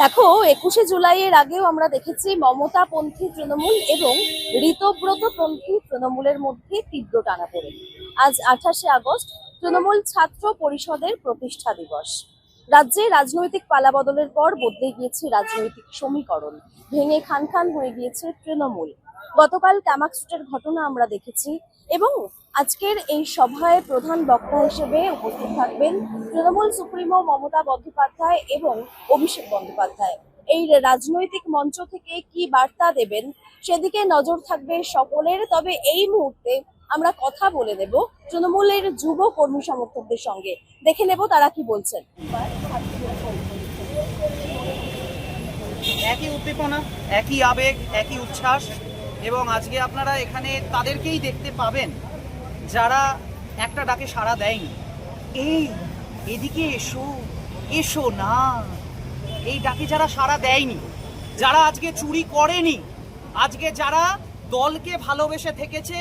দেখো, 21শে জুলাইয়ের আগেও আমরা দেখেছি মমতাপন্থী তৃণমূল এবং ঋতব্রতপন্থী তৃণমূলের মধ্যে তীব্র টানাপোড়েন। আজ 28শে আগস্ট তৃণমূল ছাত্র পরিষদের প্রতিষ্ঠা দিবস। রাজ্যে রাজনৈতিক পালাবদলের পর বদলে গিয়েছে রাজনৈতিক সমীকরণ, ভেঙে খান খান হয়ে গিয়েছে তৃণমূল। গতকাল ক্যামাক স্ট্রিটের ঘটনা আমরা দেখেছি এবং আজকের এই সভায় প্রধান বক্তা হিসেবে উপস্থিত থাকবেন তৃণমূল সুপ্রিমো মমতা বন্দ্যোপাধ্যায় এবং অভিষেক বন্দ্যোপাধ্যায়। এই রাজনৈতিক মঞ্চ থেকে কি বার্তা দেবেন সেদিকে নজর থাকবে সকলের। তবে এই মুহূর্তে আমরা কথা বলে নেব তৃণমূলের যুব কর্মী সমর্থকদের সঙ্গে, দেখে নেব তারা কি বলছেন। একই উদ্দীপনা, একই আবেগ, একই উচ্ছ্বাস এবং আজকে আপনারা এখানে তাদেরকেই দেখতে পাবেন যারা একটা ডাকে সাড়া দেয়নি। এদিকে এসো, এসো না, এই ডাকে যারা সাড়া দেয়নি, যারা আজকে চুরি করেনি, আজকে যারা দলকে ভালোবেসে থেকেছে,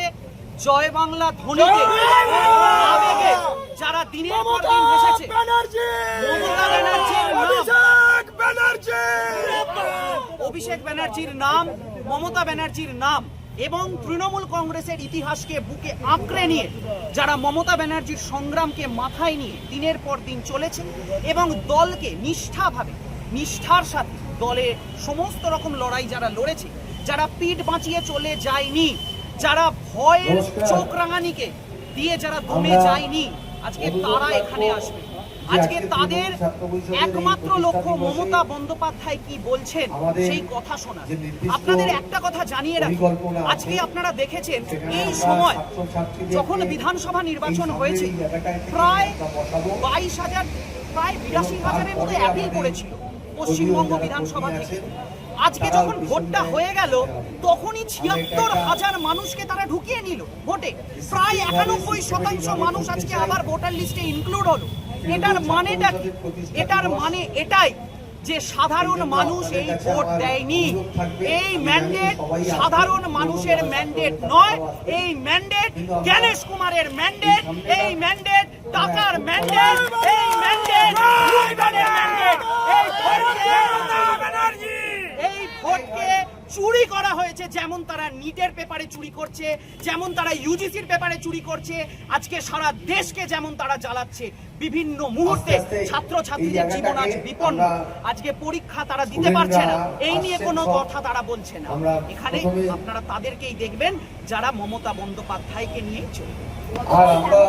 জয় বাংলা ধ্বনিতে আবেগে যারা দিনের পর দিন ভেসেছে, মমতা অভিষেক ব্যানার্জির নাম, মমতা ব্যানার্জির নাম এবং তৃণমূল কংগ্রেসের ইতিহাসকে বুকে আঁকড়ে নিয়ে যারা মমতা ব্যানার্জির সংগ্রামকে মাথায় নিয়ে দিনের পর দিন চলেছে এবং দলকে নিষ্ঠার সাথে দলের সমস্ত রকম লড়াই যারা লড়েছে, যারা পিঠ বাঁচিয়ে চলে যায়নি, যারা ভয়ের চোখ রাঙানিকে দিয়ে যারা দমে যায়নি, আজকে তারা এখানে আসবে। আজকে তাদের একমাত্র লক্ষ্য মমতা বন্দ্যোপাধ্যায় কি বলছেন সেই কথা শোনা। আপনাদের একটা কথা জানিয়ে রাখি, আজকে আপনারা দেখেছেন এই সময় যখন বিধানসভা নির্বাচন হয়েছে প্রায় 22,000 প্রায় 82,000-এর মতো অ্যাপিল করেছিল পশ্চিমবঙ্গ বিধানসভা থেকে। আজকে যখন ভোটটা হয়ে গেল তখনই 76,000 মানুষকে তারা ঢুকিয়ে নিল ভোটে। প্রায় 91% মানুষ আজকে আবার ভোটার লিস্টে ইনক্লুড হলো। এটার মানেটা কি? এটার মানে এটাই যে সাধারণ মানুষ এই ভোট দেয়নি। এই ম্যান্ডেট সাধারণ মানুষের ম্যান্ডেট নয়, এই ম্যান্ডেট জ্ঞানেশ কুমারের ম্যান্ডেট, এই ম্যান্ডেট টাকার ম্যান্ডেট, এই ম্যান্ডেট এই ভোটকে চুরি করা হয়েছে। যেমন তারা নিটের পেপারে চুরি করছে, যেমন তারা ইউজিসির পেপারে চুরি করছে, আজকে সারা দেশকে যেমন তারা জ্বালাচ্ছে। বিভিন্ন মুহূর্তে ছাত্রছাত্রীদের জীবন আজ বিপন্ন, আজকে পরীক্ষা তারা দিতে পারছে না, এই নিয়ে কোনো কথা তারা বলছে না। এখানে আপনারা তাদেরকেই দেখবেন যারা মমতা বন্দ্যোপাধ্যায়কে নিয়ে চলবে। আর আমরা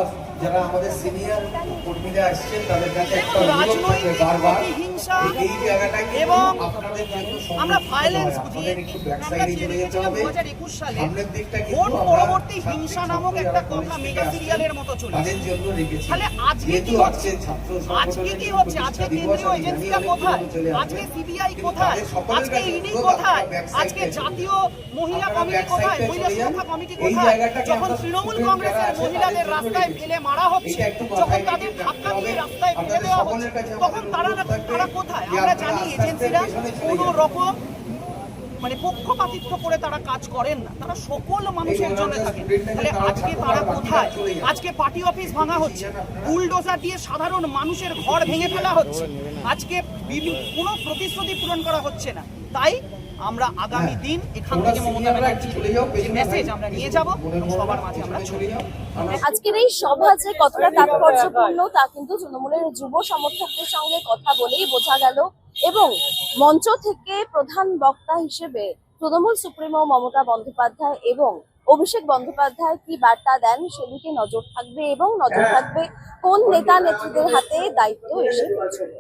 যারা আমাদের সিনিয়র কর্মীরা আসছেন তাদের কাছে একটা অনুরোধ থাকবে বারবার এই জায়গাটায় এবং আপনাদের জন্য আমরা ভায়োলেন্স বুঝি। একটু ব্যাক সাইডে চলে যেতে হবে। 2021 সালে সামনের দিকটা ভোট পরবর্তী হিংসা নামক একটা কথা মেগা সিরিয়ালের মতো চলছে। তাদের জন্য রেখেছি। তাহলে আজকে কি হচ্ছে? আজকে কি হচ্ছে? আজকে কেন্দ্রীয় এজেন্সিরা কোথায়? আজকে সিবিআই কোথায়? আজকে ইডি কোথায়? আজকে জাতীয় মহিলা কমিটি কোথায়? মহিলা সুরক্ষা কমিটি কোথায়? যখন তৃণমূল কংগ্রেসের মহিলাদের রাস্তায় ফেলে মারা হচ্ছে, যখন তাদের ধাক্কা দিয়ে রাস্তায় ফেলে দেওয়া হচ্ছে, তখন তারা কোথায়? আমরা জানি এজেন্সিরা কোনো রকম পক্ষপাতিত্ব করে তারা কাজ করেন না, তারা সকল মানুষের জন্য থাকেন। তাহলে আজকে তারা কোথায়? আজকে পার্টি অফিস ভাঙা হচ্ছে, বুলডোজার দিয়ে সাধারণ মানুষের ঘর ভেঙে ফেলা হচ্ছে, আজকে কোনো প্রতিশ্রুতি পূরণ করা হচ্ছে না। তাই আমরা আগামী দিন এখান থেকে মমতা ব্যানার্জির মেসেজ আমরা নিয়ে যাব, সবার মাঝে আমরা ছড়িয়ে যাব। আজকের এই সভা যে কতটা তাৎপর্যপূর্ণ তা কিন্তু তৃণমূলের যুব সমর্থকদের সঙ্গে কথা বলেই বোঝা গেল এবং মঞ্চ থেকে প্রধান বক্তা হিসেবে তৃণমূল সুপ্রিমো মমতা বন্দ্যোপাধ্যায় এবং অভিষেক বন্দ্যোপাধ্যায় কি বার্তা দেন সেদিকে নজর থাকবে এবং নজর থাকবে কোন নেতা নেত্রীদের হাতে দায়িত্ব এসে পৌঁছবে।